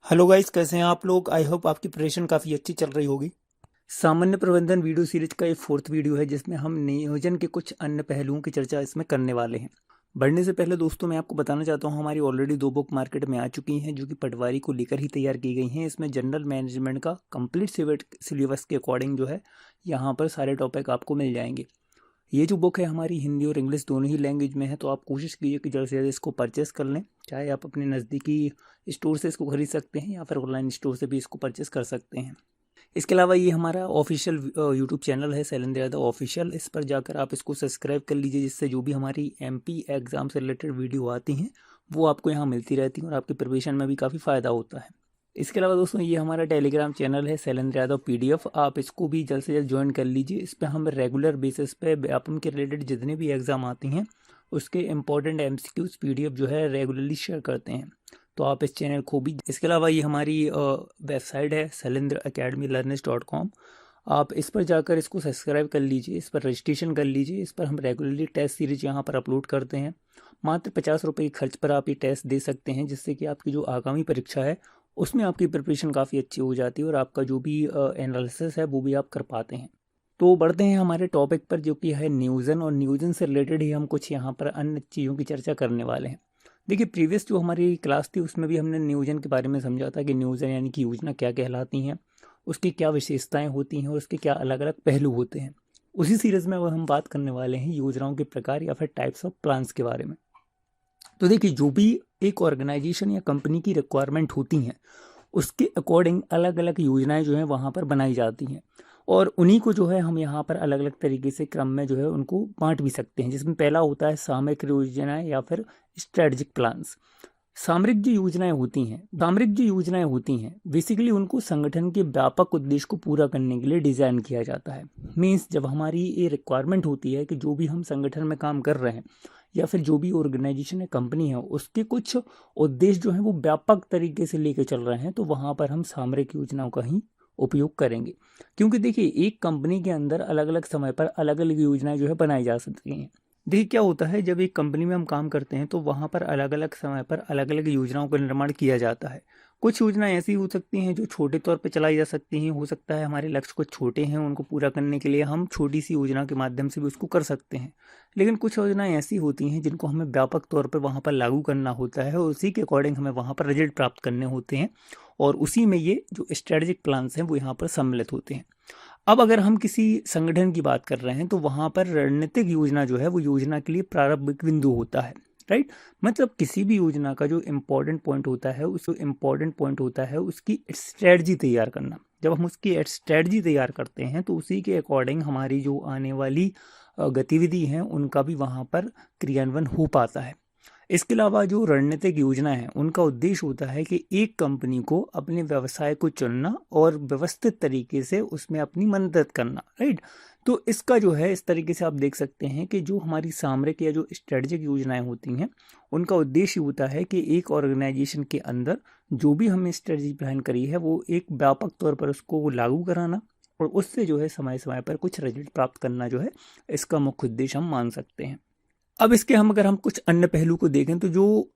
Hello guys, कैसे हैं आप लोग। आई होप आपकी प्रिपरेशन काफ़ी अच्छी चल रही होगी। सामान्य प्रबंधन वीडियो सीरीज का ये फोर्थ वीडियो है जिसमें हम नियोजन के कुछ अन्य पहलुओं की चर्चा इसमें करने वाले हैं। बढ़ने से पहले दोस्तों मैं आपको बताना चाहता हूँ हमारी ऑलरेडी 2 बुक मार्केट में आ चुकी हैं जो कि पटवारी को लेकर ही तैयार की गई हैं। इसमें जनरल मैनेजमेंट का कंप्लीट सिलेबस के अकॉर्डिंग जो है यहाँ पर सारे टॉपिक आपको मिल जाएंगे। ये जो बुक है हमारी हिंदी और इंग्लिश दोनों ही लैंग्वेज में है, तो आप कोशिश कीजिए कि जल्द से जल्द इसको परचेस कर लें। चाहे आप अपने नज़दीकी स्टोर से इसको खरीद सकते हैं या फिर ऑनलाइन स्टोर से भी इसको परचेस कर सकते हैं। इसके अलावा ये हमारा ऑफिशियल यूट्यूब चैनल है शैलेंद्र यादव ऑफिशियल। इस पर जाकर आप इसको सब्सक्राइब कर लीजिए जिससे जो भी हमारी एमपी एग्ज़ाम से रिलेटेड वीडियो आती हैं वो आपको यहाँ मिलती रहती हैं और आपके प्रिपरेशन में भी काफ़ी फ़ायदा होता है। इसके अलावा दोस्तों ये हमारा टेलीग्राम चैनल है शैलेंद्र यादव पीडीएफ, आप इसको भी जल्द से जल्द ज्वाइन कर लीजिए। इस पर हम रेगुलर बेसिस पे व्यापम के रिलेटेड जितने भी एग्ज़ाम आती हैं उसके इम्पोर्टेंट एमसीक्यूज पीडीएफ जो है रेगुलरली शेयर करते हैं, तो आप इस चैनल को भी। इसके अलावा ये हमारी वेबसाइट है shailendra-academy-learners.com, आप इस पर जाकर इसको सब्सक्राइब कर लीजिए, इस पर रजिस्ट्रेशन कर लीजिए। इस पर हम रेगुलरली टेस्ट सीरीज यहाँ पर अपलोड करते हैं। मात्र 50 रुपये के खर्च पर आप ये टेस्ट दे सकते हैं जिससे कि आपकी जो आगामी परीक्षा है उसमें आपकी प्रिपरेशन काफ़ी अच्छी हो जाती है और आपका जो भी एनालिसिस है वो भी आप कर पाते हैं। तो बढ़ते हैं हमारे टॉपिक पर जो कि है नियोजन, और नियोजन से रिलेटेड ही हम कुछ यहाँ पर अन्य चीज़ों की चर्चा करने वाले हैं। देखिए प्रीवियस जो हमारी क्लास थी उसमें भी हमने नियोजन के बारे में समझा था कि नियोजन यानी कि योजना क्या कहलाती हैं, उसकी क्या विशेषताएं होती हैं और उसके क्या अलग अलग पहलू होते हैं। उसी सीरीज़ में अब हम बात करने वाले हैं योजनाओं के प्रकार या फिर टाइप्स ऑफ प्लान्स के बारे में। तो देखिए जो भी एक ऑर्गेनाइजेशन या कंपनी की रिक्वायरमेंट होती हैं उसके अकॉर्डिंग अलग अलग योजनाएं जो हैं वहाँ पर बनाई जाती हैं, और उन्हीं को जो है हम यहाँ पर अलग अलग तरीके से क्रम में जो है उनको बांट भी सकते हैं। जिसमें पहला होता है सामयिक योजनाएं या फिर स्ट्रेटजिक प्लान्स। सामरिक जो योजनाएं होती हैं बेसिकली उनको संगठन के व्यापक उद्देश्य को पूरा करने के लिए डिज़ाइन किया जाता है। मीन्स जब हमारी ये रिक्वायरमेंट होती है कि जो भी हम संगठन में काम कर रहे हैं या फिर जो भी ऑर्गेनाइजेशन है कंपनी है उसके कुछ उद्देश्य जो हैं वो व्यापक तरीके से लेके चल रहे हैं, तो वहाँ पर हम सामरिक योजनाओं का ही उपयोग करेंगे। क्योंकि देखिए एक कंपनी के अंदर अलग अलग समय पर अलग अलग योजनाएं जो है बनाई जा सकती हैं। देखिए क्या होता है जब एक कंपनी में हम काम करते हैं तो वहाँ पर अलग अलग समय पर अलग अलग योजनाओं का निर्माण किया जाता है। कुछ योजनाएं ऐसी हो सकती हैं जो छोटे तौर पे चलाई जा सकती हैं, हो सकता है हमारे लक्ष्य कुछ छोटे हैं उनको पूरा करने के लिए हम छोटी सी योजना के माध्यम से भी उसको कर सकते हैं। लेकिन कुछ योजनाएं ऐसी होती हैं जिनको हमें व्यापक तौर पर वहाँ पर लागू करना होता है और उसी के अकॉर्डिंग हमें वहाँ पर रिजल्ट प्राप्त करने होते हैं, और उसी में ये जो स्ट्रेटेजिक प्लान्स हैं वो यहाँ पर सम्मिलित होते हैं। अब अगर हम किसी संगठन की बात कर रहे हैं तो वहाँ पर रणनीतिक योजना जो है वो योजना के लिए प्रारंभिक बिंदु होता है। राइट, मतलब किसी भी योजना का जो इम्पोर्टेंट पॉइंट होता है उसकी स्ट्रेटजी तैयार करना। जब हम उसकी स्ट्रेटजी तैयार करते हैं तो उसी के अकॉर्डिंग हमारी जो आने वाली गतिविधि हैं उनका भी वहाँ पर क्रियान्वयन हो पाता है। इसके अलावा जो रणनीतिक योजना है उनका उद्देश्य होता है कि एक कंपनी को अपने व्यवसाय को चुनना और व्यवस्थित तरीके से उसमें अपनी मदद करना। राइट, तो इसका जो है इस तरीके से आप देख सकते हैं कि जो हमारी सामरिक या जो स्ट्रेटेजिक योजनाएं होती हैं उनका उद्देश्य होता है कि एक ऑर्गेनाइजेशन के अंदर जो भी हमने स्ट्रेटजी प्लान करी है वो एक व्यापक तौर पर उसको लागू कराना और उससे जो है समय समय पर कुछ रिजल्ट प्राप्त करना जो है इसका मुख्य उद्देश्य हम मान सकते हैं। अब इसके हम अगर हम कुछ अन्य पहलू को देखें तो जो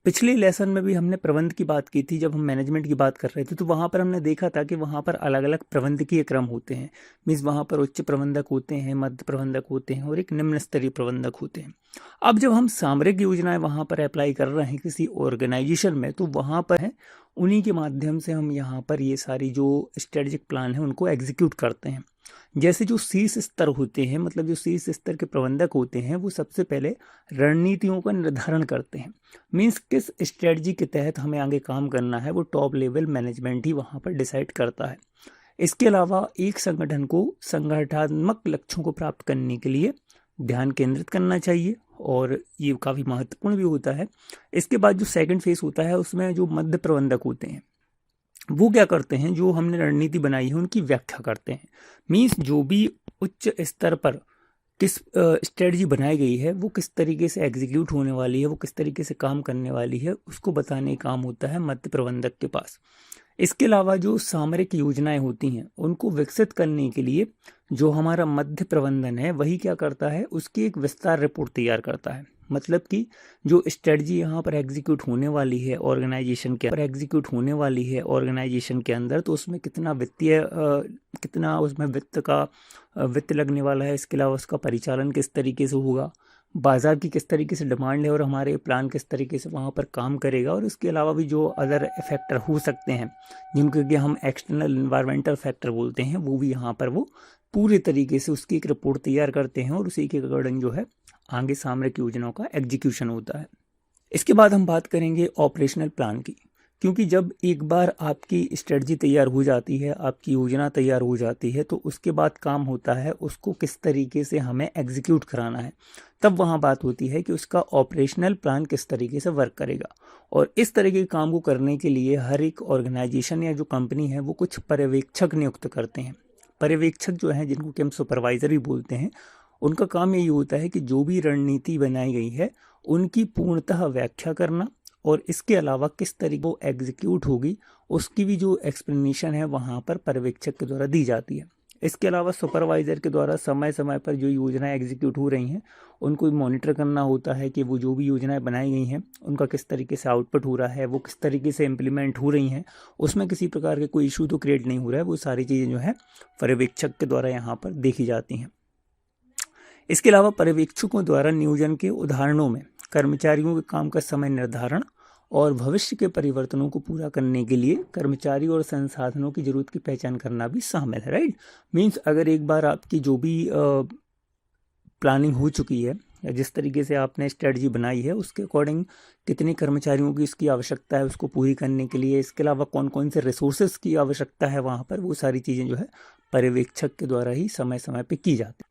पिछले लेसन में भी हमने प्रबंध की बात की थी, जब हम मैनेजमेंट की बात कर रहे थे तो वहाँ पर हमने देखा था कि वहाँ पर अलग अलग प्रबंधकीय क्रम होते हैं। मीन्स वहाँ पर उच्च प्रबंधक होते हैं, मध्य प्रबंधक होते हैं और एक निम्न स्तरीय प्रबंधक होते हैं। अब जब हम सामरिक योजनाएं वहाँ पर अप्लाई कर रहे हैं किसी ऑर्गेनाइजेशन में तो वहाँ पर है उन्हीं के माध्यम से हम यहाँ पर ये सारी जो स्ट्रेटेजिक प्लान है उनको एग्जीक्यूट करते हैं। जैसे जो शीर्ष स्तर होते हैं, मतलब जो शीर्ष स्तर के प्रबंधक होते हैं वो सबसे पहले रणनीतियों का निर्धारण करते हैं। मीन्स किस स्ट्रेटजी के तहत हमें आगे काम करना है वो टॉप लेवल मैनेजमेंट ही वहाँ पर डिसाइड करता है। इसके अलावा एक संगठन को संगठनात्मक लक्ष्यों को प्राप्त करने के लिए ध्यान केंद्रित करना चाहिए और ये काफ़ी महत्वपूर्ण भी होता है। इसके बाद जो सेकंड फेज होता है उसमें जो मध्य प्रबंधक होते हैं वो क्या करते हैं, जो हमने रणनीति बनाई है उनकी व्याख्या करते हैं। मीन्स जो भी उच्च स्तर पर किस स्ट्रेटजी बनाई गई है वो किस तरीके से एग्जीक्यूट होने वाली है, वो किस तरीके से काम करने वाली है, उसको बताने का काम होता है मध्य प्रबंधक के पास। इसके अलावा जो सामरिक योजनाएं होती हैं उनको विकसित करने के लिए जो हमारा मध्य प्रबंधन है वही क्या करता है, उसकी एक विस्तार रिपोर्ट तैयार करता है। मतलब कि जो स्ट्रेटजी यहाँ पर एग्जीक्यूट होने वाली है ऑर्गेनाइजेशन के अंदर, तो उसमें कितना कितना उसमें वित्त लगने वाला है, इसके अलावा उसका परिचालन किस तरीके से होगा, बाजार की किस तरीके से डिमांड है और हमारे प्लान किस तरीके से वहाँ पर काम करेगा, और इसके अलावा भी जो अदर फैक्टर हो सकते हैं जिनको कि हम एक्सटर्नल इन्वायरमेंटल फैक्टर बोलते हैं, वो भी यहाँ पर वो पूरे तरीके से उसकी एक रिपोर्ट तैयार करते हैं और उसी के अकॉर्डिंग जो है आगे सामरिक योजनाओं का एग्जीक्यूशन होता है। इसके बाद हम बात करेंगे ऑपरेशनल प्लान की, क्योंकि जब एक बार आपकी स्ट्रेटजी तैयार हो जाती है, आपकी योजना तैयार हो जाती है, तो उसके बाद काम होता है उसको किस तरीके से हमें एग्जीक्यूट कराना है। तब वहाँ बात होती है कि उसका ऑपरेशनल प्लान किस तरीके से वर्क करेगा। और इस तरह के काम को करने के लिए हर एक ऑर्गेनाइजेशन या जो कंपनी है वो कुछ पर्यवेक्षक नियुक्त करते हैं। पर्यवेक्षक जो हैं, जिनको कि हम सुपरवाइजर भी बोलते हैं, उनका काम यही होता है कि जो भी रणनीति बनाई गई है उनकी पूर्णतः व्याख्या करना, और इसके अलावा किस तरीके वो एग्जीक्यूट होगी उसकी भी जो एक्सप्लेनेशन है वहाँ पर पर्यवेक्षक के द्वारा दी जाती है। इसके अलावा सुपरवाइजर के द्वारा समय समय पर जो योजनाएं एग्जीक्यूट हो रही हैं उनको मॉनिटर करना होता है कि वो जो भी योजनाएं बनाई गई हैं उनका किस तरीके से आउटपुट हो रहा है, वो किस तरीके से इम्प्लीमेंट हो रही हैं, उसमें किसी प्रकार के कोई इशू तो क्रिएट नहीं हो रहा है। वो सारी चीज़ें जो है पर्यवेक्षक के द्वारा यहाँ पर देखी जाती हैं। इसके अलावा पर्यवेक्षकों द्वारा नियोजन के उदाहरणों में कर्मचारियों के काम का समय निर्धारण और भविष्य के परिवर्तनों को पूरा करने के लिए कर्मचारी और संसाधनों की जरूरत की पहचान करना भी शामिल है। राइट, मीन्स अगर एक बार आपकी जो भी प्लानिंग हो चुकी है या जिस तरीके से आपने स्ट्रेटजी बनाई है उसके अकॉर्डिंग कितने कर्मचारियों की इसकी आवश्यकता है उसको पूरी करने के लिए, इसके अलावा कौन कौन से रिसोर्सेज की आवश्यकता है वहाँ पर, वो सारी चीज़ें जो है पर्यवेक्षक के द्वारा ही समय समय पर की जाती है।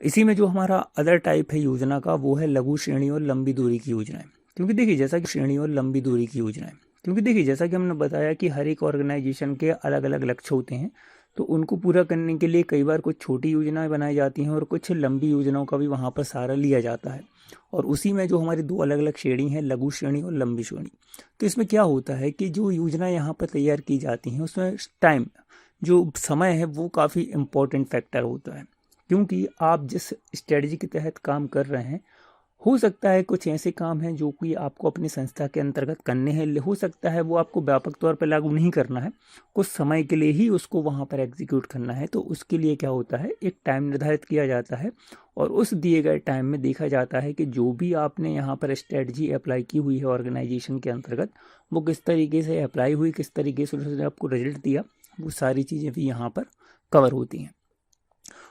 इसी में जो हमारा अदर टाइप है योजना का वो है लघु श्रेणी और लंबी दूरी की योजनाएं। क्योंकि देखिए जैसा कि हमने बताया कि हर एक ऑर्गेनाइजेशन के अलग अलग लक्ष्य होते हैं, तो उनको पूरा करने के लिए कई बार कुछ छोटी योजनाएं बनाई जाती हैं और कुछ लंबी योजनाओं का भी वहाँ पर सहारा लिया जाता है। और उसी में जो हमारी दो अलग अलग श्रेणी है, लघु श्रेणी और लंबी श्रेणी, तो इसमें क्या होता है कि जो योजना यहाँ पर तैयार की जाती हैं उसमें टाइम, जो समय है वो काफ़ी इम्पोर्टेंट फैक्टर होता है। क्योंकि आप जिस स्ट्रेटजी के तहत काम कर रहे हैं, हो सकता है कुछ ऐसे काम हैं जो कि आपको अपनी संस्था के अंतर्गत करने हैं, हो सकता है वो आपको व्यापक तौर पर लागू नहीं करना है, कुछ समय के लिए ही उसको वहाँ पर एग्जीक्यूट करना है। तो उसके लिए क्या होता है, एक टाइम निर्धारित किया जाता है और उस दिए गए टाइम में देखा जाता है कि जो भी आपने यहाँ पर स्ट्रेटजी अप्लाई की हुई है ऑर्गेनाइजेशन के अंतर्गत, वो किस तरीके से अप्लाई हुई, किस तरीके से उसने आपको रिजल्ट दिया, वो सारी चीज़ें भी यहाँ पर कवर होती हैं।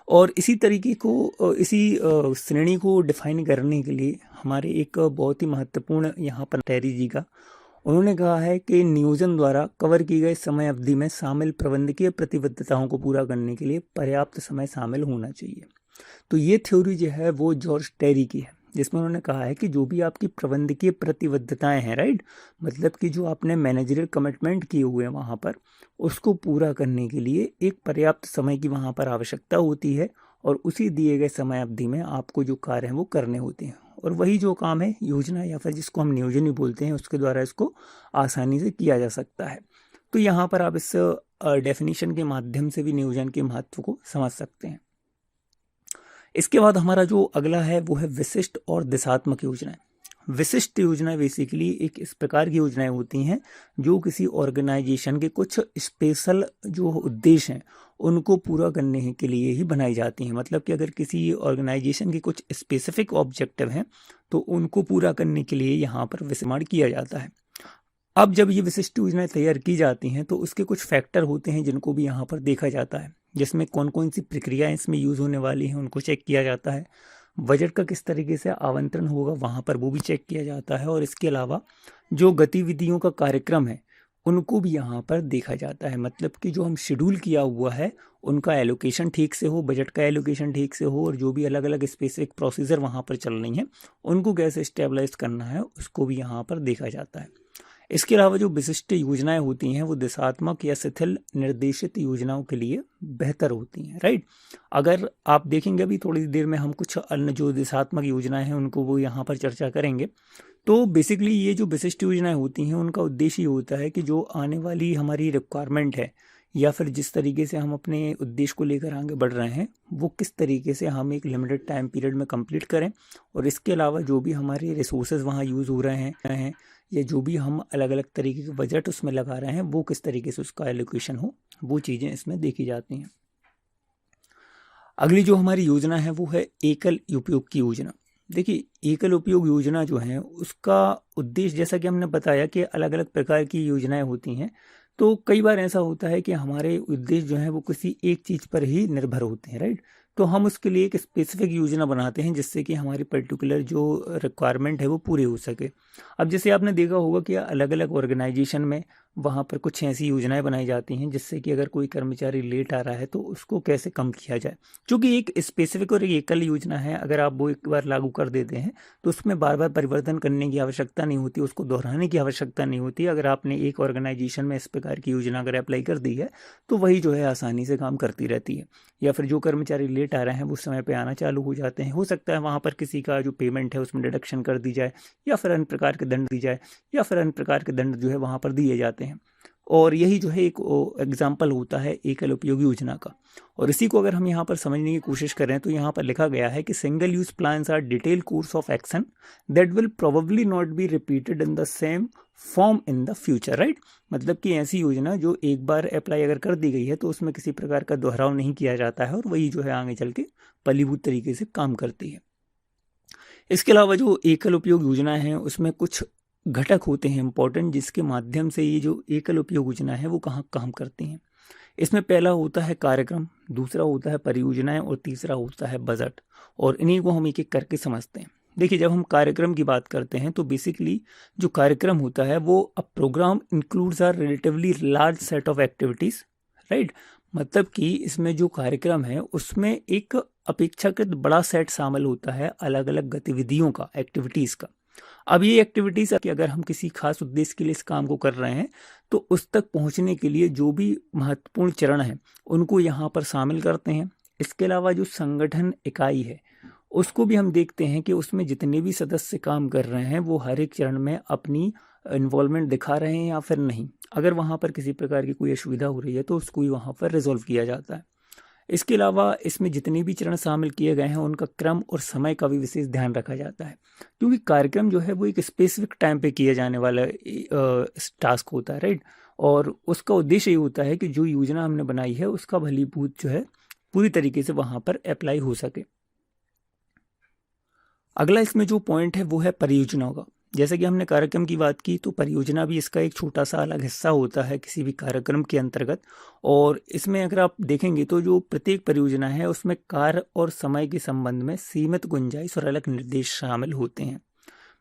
और इसी तरीके को, इसी श्रेणी को डिफाइन करने के लिए हमारे एक बहुत ही महत्वपूर्ण यहाँ पर टेरी जी का, उन्होंने कहा है कि नियोजन द्वारा कवर की गई समय अवधि में शामिल प्रबंधकीय प्रतिबद्धताओं को पूरा करने के लिए पर्याप्त समय शामिल होना चाहिए। तो ये थ्योरी जो है वो जॉर्ज टेरी की है, जिसमें उन्होंने कहा है कि जो भी आपकी प्रबंधकीय प्रतिबद्धताएं हैं, राइट, मतलब कि जो आपने मैनेजरियल कमिटमेंट किए हुए हैं वहाँ पर, उसको पूरा करने के लिए एक पर्याप्त समय की वहाँ पर आवश्यकता होती है और उसी दिए गए समय अवधि में आपको जो कार्य हैं वो करने होते हैं। और वही जो काम है योजना या फिर जिसको हम नियोजन भी बोलते हैं, उसके द्वारा इसको आसानी से किया जा सकता है। तो यहाँ पर आप इस डेफिनेशन के माध्यम से भी नियोजन के महत्व को समझ सकते हैं। इसके बाद हमारा जो अगला है वो है विशिष्ट और दिशात्मक योजनाएं। विशिष्ट योजनाएं बेसिकली एक इस प्रकार की योजनाएं होती हैं जो किसी ऑर्गेनाइजेशन के कुछ स्पेशल जो उद्देश्य हैं उनको पूरा करने के लिए ही बनाई जाती हैं। मतलब कि अगर किसी ऑर्गेनाइजेशन के कुछ स्पेसिफिक ऑब्जेक्टिव हैं तो उनको पूरा करने के लिए यहाँ पर विस्तार किया जाता है। अब जब ये विशिष्ट योजनाएं तैयार की जाती हैं तो उसके कुछ फैक्टर होते हैं जिनको भी यहाँ पर देखा जाता है, जिसमें कौन कौन सी प्रक्रियाएं इसमें यूज़ होने वाली हैं उनको चेक किया जाता है, बजट का किस तरीके से आवंटन होगा वहाँ पर वो भी चेक किया जाता है, और इसके अलावा जो गतिविधियों का कार्यक्रम है उनको भी यहाँ पर देखा जाता है। मतलब कि जो हम शेड्यूल किया हुआ है उनका एलोकेशन ठीक से हो, बजट का एलोकेशन ठीक से हो, और जो भी अलग अलग स्पेसिफिक प्रोसीजर वहाँ पर चल रही हैं उनको कैसे स्टेबलाइज करना है उसको भी यहाँ पर देखा जाता है। इसके अलावा जो विशिष्ट योजनाएं होती हैं वो दिशात्मक या शिथिल निर्देशित योजनाओं के लिए बेहतर होती हैं, राइट। अगर आप देखेंगे अभी थोड़ी देर में हम कुछ अन्य जो दिशात्मक योजनाएं हैं उनको वो यहाँ पर चर्चा करेंगे। तो बेसिकली ये जो विशिष्ट योजनाएं होती हैं उनका उद्देश्य ये होता है कि जो आने वाली हमारी रिक्वायरमेंट है या फिर जिस तरीके से हम अपने उद्देश्य को लेकर आगे बढ़ रहे हैं वो किस तरीके से हम एक लिमिटेड टाइम पीरियड में कंप्लीट करें, और इसके अलावा जो भी हमारे रिसोर्सेज वहाँ यूज़ हो रहे हैं या जो भी हम अलग अलग तरीके के बजट उसमें लगा रहे हैं वो किस तरीके से उसका एलोकेशन हो, वो चीज़ें इसमें देखी जाती हैं। अगली जो हमारी योजना है वो है एकल उपयोग की योजना। देखिए, एकल उपयोग योजना जो है उसका उद्देश्य, जैसा कि हमने बताया कि अलग अलग प्रकार की योजनाएं होती हैं, तो कई बार ऐसा होता है कि हमारे उद्देश्य जो है वो किसी एक चीज़ पर ही निर्भर होते हैं, राइट। तो हम उसके लिए एक स्पेसिफिक योजना बनाते हैं जिससे कि हमारी पर्टिकुलर जो रिक्वायरमेंट है वो पूरी हो सके। अब जैसे आपने देखा होगा कि अलग अलग ऑर्गेनाइजेशन में वहाँ पर कुछ ऐसी योजनाएं बनाई जाती हैं जिससे कि अगर कोई कर्मचारी लेट आ रहा है तो उसको कैसे कम किया जाए, क्योंकि एक स्पेसिफिक और एक एकल योजना है। अगर आप वो एक बार लागू कर देते हैं तो उसमें बार बार परिवर्तन करने की आवश्यकता नहीं होती, उसको दोहराने की आवश्यकता नहीं होती। अगर आपने एक ऑर्गेनाइजेशन में इस प्रकार की योजना अगर अप्लाई कर दी है तो वही जो है आसानी से काम करती रहती है। या फिर जो कर्मचारी लेट आ रहे हैं वो समय पे आना चालू हो जाते हैं, हो सकता है वहाँ पर किसी का जो पेमेंट है उसमें डिडक्शन कर दी जाए, या फिर अन्य प्रकार के दंड दी जाए, या फिर अन्य प्रकार के दंड जो है वहाँ पर दिए जाते हैं। और यही जो है एक एग्जाम्पल होता है एकल उपयोग योजना का। और इसी को अगर हम यहाँ पर समझने की कोशिश करें तो यहाँ पर लिखा गया है कि single use plans are detail course of action that will probably not be repeated in the same form in the future, right. मतलब कि ऐसी योजना जो एक बार अप्लाई अगर कर दी गई है तो उसमें किसी प्रकार का दोहराव नहीं किया जाता है और वही जो है आगे चल के फलीभूत तरीके से काम करती है। इसके अलावा जो एकल उपयोग योजना है उसमें कुछ घटक होते हैं इंपॉर्टेंट, जिसके माध्यम से ये जो एकल उपयोग योजना है वो कहाँ काम करती हैं। इसमें पहला होता है कार्यक्रम, दूसरा होता है परियोजनाएं और तीसरा होता है बजट। और इन्हीं को हम एक एक करके समझते हैं। देखिए, जब हम कार्यक्रम की बात करते हैं तो बेसिकली जो कार्यक्रम होता है वो a programme includes are relatively large set of activities, right. मतलब कि इसमें जो कार्यक्रम है उसमें एक अपेक्षाकृत बड़ा सेट शामिल होता है अलग अलग गतिविधियों का, एक्टिविटीज़ का। अब ये एक्टिविटीज़ कि अगर हम किसी खास उद्देश्य के लिए इस काम को कर रहे हैं तो उस तक पहुंचने के लिए जो भी महत्वपूर्ण चरण हैं उनको यहाँ पर शामिल करते हैं। इसके अलावा जो संगठन इकाई है उसको भी हम देखते हैं कि उसमें जितने भी सदस्य काम कर रहे हैं वो हर एक चरण में अपनी इन्वॉल्वमेंट दिखा रहे हैं या फिर नहीं। अगर वहाँ पर किसी प्रकार की कोई असुविधा हो रही है तो उसको भी वहाँ पर रिजॉल्व किया जाता है। इसके अलावा इसमें जितने भी चरण शामिल किए गए हैं उनका क्रम और समय का भी विशेष ध्यान रखा जाता है, क्योंकि कार्यक्रम जो है वो एक स्पेसिफिक टाइम पे किया जाने वाला टास्क होता है, राइट। और उसका उद्देश्य ये होता है कि जो योजना हमने बनाई है उसका भलीभूत जो है पूरी तरीके से वहाँ पर अप्लाई हो सके। अगला इसमें जो पॉइंट है वो है परियोजनाओं का। जैसे कि हमने कार्यक्रम की बात की तो परियोजना भी इसका एक छोटा सा अलग हिस्सा होता है किसी भी कार्यक्रम के अंतर्गत। और इसमें अगर आप देखेंगे तो जो प्रत्येक परियोजना है उसमें कार्य और समय के संबंध में सीमित गुंजाइश और अलग निर्देश शामिल होते हैं।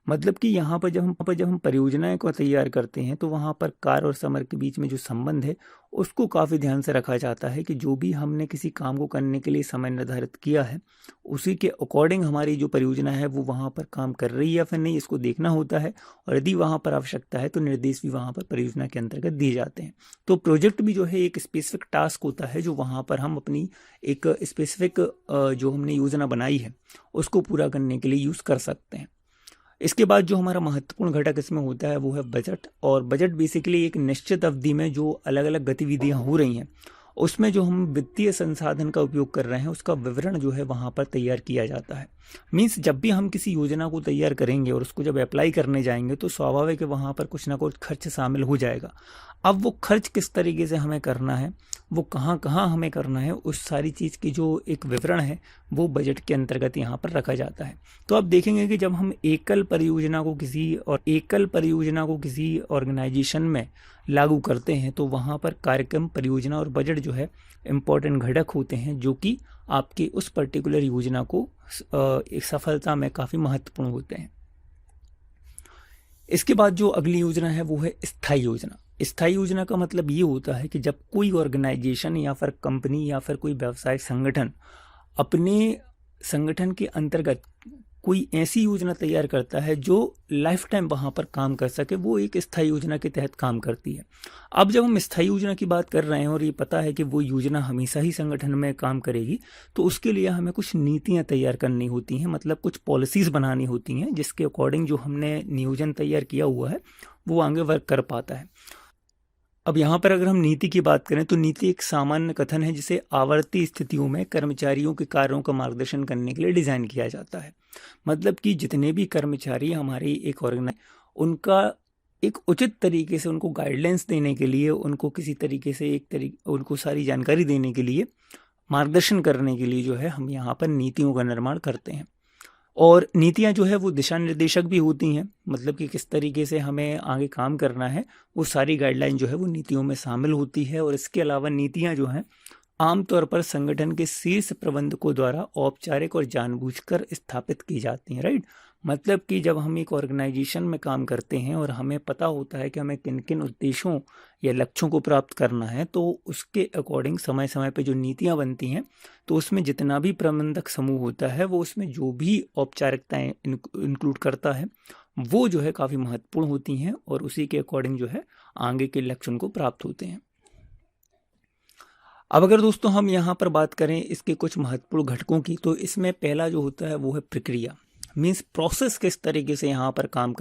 मतलब कि यहाँ पर जब हम परियोजनाएं को तैयार करते हैं तो वहाँ पर कार्य और समय के बीच में जो संबंध है उसको काफ़ी ध्यान से रखा जाता है कि जो भी हमने किसी काम को करने के लिए समय निर्धारित किया है उसी के अकॉर्डिंग हमारी जो परियोजना है वो वहाँ पर काम कर रही है या फिर नहीं, इसको देखना होता है। और यदि वहाँ पर आवश्यकता है तो निर्देश भी वहाँ पर परियोजना के अंतर्गत दिए जाते हैं। तो प्रोजेक्ट भी जो है एक स्पेसिफिक टास्क होता है जो वहाँ पर हम अपनी एक स्पेसिफिक जो हमने योजना बनाई है उसको पूरा करने के लिए यूज़ कर सकते हैं। इसके बाद जो हमारा महत्वपूर्ण घटक इसमें होता है वो है बजट। और बजट बेसिकली एक निश्चित अवधि में जो अलग अलग गतिविधियां हो रही हैं उसमें जो हम वित्तीय संसाधन का उपयोग कर रहे हैं उसका विवरण जो है वहाँ पर तैयार किया जाता है। मीन्स जब भी हम किसी योजना को तैयार करेंगे और उसको जब अप्लाई करने जाएंगे तो स्वाभाविक है वहाँ पर कुछ ना कुछ खर्च शामिल हो जाएगा। अब वो खर्च किस तरीके से हमें करना है, वो कहाँ कहाँ हमें करना है, उस सारी चीज़ की जो एक विवरण है वो बजट के अंतर्गत यहाँ पर रखा जाता है। तो आप देखेंगे कि जब हम एकल परियोजना को किसी ऑर्गेनाइजेशन में लागू करते हैं तो वहाँ पर कार्यक्रम, परियोजना और बजट जो है इम्पोर्टेंट घटक होते हैं जो कि आपकी उस पर्टिकुलर योजना को एक सफलता में काफ़ी महत्वपूर्ण होते हैं। इसके बाद जो अगली योजना है वो है स्थायी योजना। स्थायी योजना का मतलब ये होता है कि जब कोई ऑर्गेनाइजेशन या फिर कंपनी या फिर कोई व्यवसायिक संगठन अपने संगठन के अंतर्गत कोई ऐसी योजना तैयार करता है जो लाइफ टाइम वहाँ पर काम कर सके, वो एक स्थायी योजना के तहत काम करती है। अब जब हम स्थायी योजना की बात कर रहे हैं और ये पता है कि वो योजना हमेशा ही संगठन में काम करेगी तो उसके लिए हमें कुछ नीतियाँ तैयार करनी होती हैं, मतलब कुछ पॉलिसीज़ बनानी होती हैं जिसके अकॉर्डिंग जो हमने नियोजन तैयार किया हुआ है वो आगे वर्क कर पाता है। अब यहाँ पर अगर हम नीति की बात करें तो नीति एक सामान्य कथन है जिसे आवर्ती स्थितियों में कर्मचारियों के कार्यों का मार्गदर्शन करने के लिए डिजाइन किया जाता है। मतलब कि जितने भी कर्मचारी हमारी एक उनका एक उचित तरीके से उनको गाइडलाइंस देने के लिए, उनको किसी तरीके से उनको सारी जानकारी देने के लिए, मार्गदर्शन करने के लिए जो है हम यहाँ पर नीतियों का निर्माण करते हैं। और नीतियाँ जो है वो दिशा निर्देशक भी होती हैं, मतलब कि किस तरीके से हमें आगे काम करना है वो सारी गाइडलाइन जो है वो नीतियों में शामिल होती है। और इसके अलावा नीतियाँ जो हैं आमतौर पर संगठन के शीर्ष प्रबंधकों द्वारा औपचारिक और जानबूझकर स्थापित की जाती हैं, राइट। मतलब कि जब हम एक ऑर्गेनाइजेशन में काम करते हैं और हमें पता होता है कि हमें किन किन उद्देश्यों या लक्ष्यों को प्राप्त करना है, तो उसके अकॉर्डिंग समय समय पे जो नीतियाँ बनती हैं, तो उसमें जितना भी प्रबंधक समूह होता है वो उसमें जो भी औपचारिकताएं इंक्लूड करता है वो जो है काफ़ी महत्वपूर्ण होती हैं और उसी के अकॉर्डिंग जो है आगे के लक्ष्य उनको प्राप्त होते हैं। अब अगर दोस्तों हम यहाँ पर बात करें इसके कुछ महत्वपूर्ण घटकों की, तो इसमें पहला जो होता है वो है प्रक्रिया। मीन्स प्रोसेस किस तरीके से यहाँ पर काम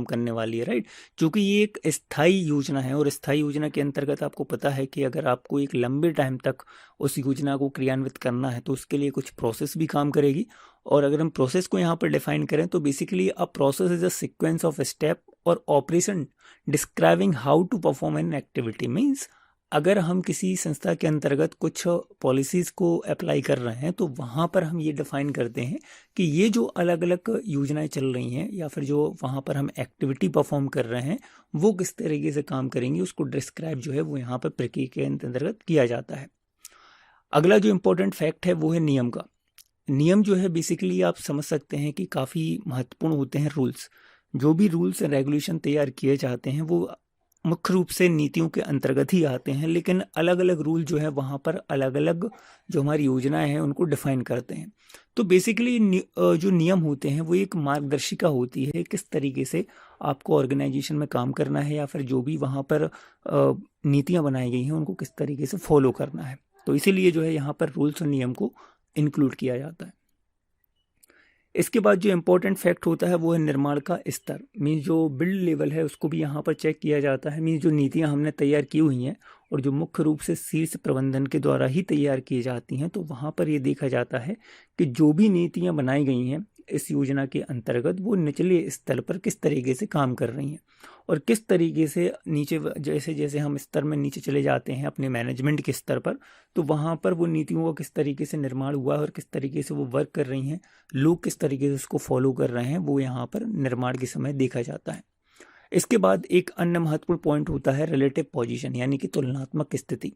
करने वाली है, राइट। क्योंकि ये एक स्थायी योजना है और स्थायी योजना के अंतर्गत आपको पता है कि अगर आपको एक लंबे टाइम तक उस योजना को क्रियान्वित करना है तो उसके लिए कुछ प्रोसेस भी काम करेगी। और अगर हम प्रोसेस को यहाँ पर डिफाइन करें तो basically a process is a sequence of step और operation describing how to perform an activity. Means अगर हम किसी संस्था के अंतर्गत कुछ पॉलिसीज़ को अप्लाई कर रहे हैं तो वहाँ पर हम ये डिफ़ाइन करते हैं कि ये जो अलग अलग योजनाएं चल रही हैं या फिर जो वहाँ पर हम एक्टिविटी परफॉर्म कर रहे हैं वो किस तरीके से काम करेंगी, उसको डिस्क्राइब जो है वो यहाँ पर प्रक्रिया के अंतर्गत किया जाता है। अगला जो इम्पोर्टेंट फैक्ट है वो है नियम का। नियम जो है बेसिकली आप समझ सकते हैं कि काफ़ी महत्वपूर्ण होते हैं रूल्स। जो भी रूल्स एंड रेगुलेशन तैयार किए जाते हैं वो मुख्य रूप से नीतियों के अंतर्गत ही आते हैं, लेकिन अलग अलग रूल जो है वहाँ पर अलग अलग जो हमारी योजनाएं हैं उनको डिफाइन करते हैं। तो बेसिकली जो नियम होते हैं वो एक मार्गदर्शिका होती है किस तरीके से आपको ऑर्गेनाइजेशन में काम करना है या फिर जो भी वहाँ पर नीतियाँ बनाई गई हैं उनको किस तरीके से फॉलो करना है। तो इसीलिए जो है यहाँ पर रूल्स और नियम को इंक्लूड किया जाता है। इसके बाद जो इम्पोर्टेंट फैक्ट होता है वो है निर्माण का स्तर। मीन्स जो बिल्ड लेवल है उसको भी यहाँ पर चेक किया जाता है। मीन्स जो नीतियाँ हमने तैयार की हुई हैं और जो मुख्य रूप से शीर्ष प्रबंधन के द्वारा ही तैयार की जाती हैं, तो वहाँ पर ये देखा जाता है कि जो भी नीतियाँ बनाई गई हैं इस योजना के अंतर्गत वो निचले स्तर पर किस तरीके से काम कर रही हैं और किस तरीके से नीचे, जैसे जैसे हम स्तर में नीचे चले जाते हैं अपने मैनेजमेंट के स्तर पर, तो वहाँ पर वो नीतियों का किस तरीके से निर्माण हुआ है और किस तरीके से वो वर्क कर रही हैं, लोग किस तरीके से उसको फॉलो कर रहे हैं, वो यहाँ पर निर्माण के समय देखा जाता है। इसके बाद एक अन्य महत्वपूर्ण पॉइंट होता है रिलेटिव पोजीशन, यानी कि तुलनात्मक स्थिति।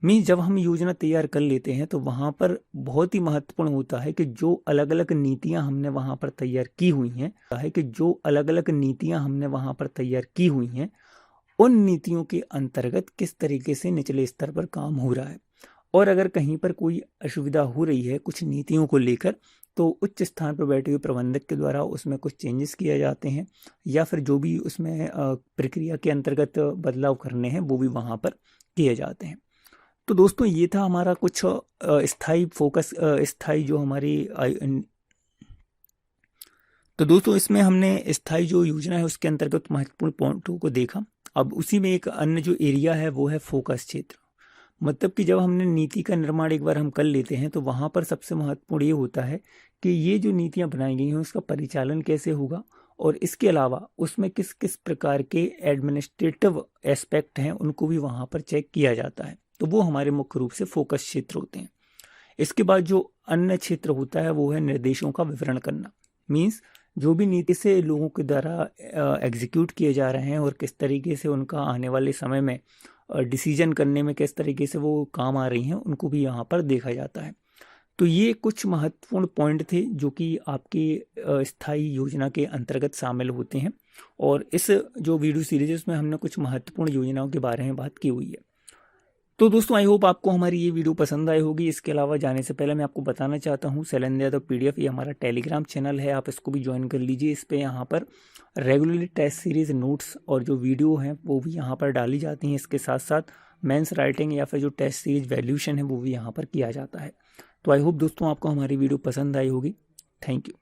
मीन्स जब हम योजना तैयार कर लेते हैं तो वहाँ पर बहुत ही महत्वपूर्ण होता है कि जो अलग अलग नीतियाँ हमने वहाँ पर तैयार की हुई हैं उन नीतियों के अंतर्गत किस तरीके से निचले स्तर पर काम हो रहा है। और अगर कहीं पर कोई असुविधा हो रही है कुछ नीतियों को लेकर तो उच्च स्थान पर बैठे हुए प्रबंधक के द्वारा उसमें कुछ चेंजेस किए जाते हैं या फिर जो भी उसमें प्रक्रिया के अंतर्गत बदलाव करने हैं वो भी वहाँ पर किए जाते हैं। तो दोस्तों ये था हमारा कुछ स्थायी जो हमारी तो दोस्तों इसमें हमने स्थायी जो योजना है उसके अंतर्गत महत्वपूर्ण पॉइंटों को देखा। अब उसी में एक अन्य जो एरिया है वो है फोकस क्षेत्र। मतलब कि जब हमने नीति का निर्माण एक बार हम कर लेते हैं तो वहाँ पर सबसे महत्वपूर्ण ये होता है कि ये जो नीतियाँ बनाई गई हैं उसका परिचालन कैसे होगा और इसके अलावा उसमें किस किस प्रकार के एडमिनिस्ट्रेटिव एस्पेक्ट हैं उनको भी वहाँ पर चेक किया जाता है। तो वो हमारे मुख्य रूप से फोकस क्षेत्र होते हैं। इसके बाद जो अन्य क्षेत्र होता है वो है निर्देशों का विवरण करना। मीन्स जो भी नीति से लोगों के द्वारा एग्जीक्यूट किए जा रहे हैं और किस तरीके से उनका आने वाले समय में डिसीजन करने में किस तरीके से वो काम आ रही हैं उनको भी यहाँ पर देखा जाता है। तो ये कुछ महत्वपूर्ण पॉइंट थे जो कि आपकी स्थायी योजना के अंतर्गत शामिल होते हैं और इस जो वीडियो सीरीज है उसमें हमने कुछ महत्वपूर्ण योजनाओं के बारे में बात की हुई है। तो दोस्तों आई होप आपको हमारी ये वीडियो पसंद आई होगी। इसके अलावा जाने से पहले मैं आपको बताना चाहता हूँ शैलेंद्र यादव PDF ये हमारा टेलीग्राम चैनल है, आप इसको भी ज्वाइन कर लीजिए। इस पे यहाँ पर रेगुलरली टेस्ट सीरीज नोट्स और जो वीडियो हैं वो भी यहाँ पर डाली जाती हैं। इसके साथ साथ मेंस राइटिंग या फिर जो टेस्ट सीरीज वैल्यूशन है वो भी यहाँ पर किया जाता है। तो आई होप दोस्तों आपको हमारी वीडियो पसंद आई होगी। Thank you.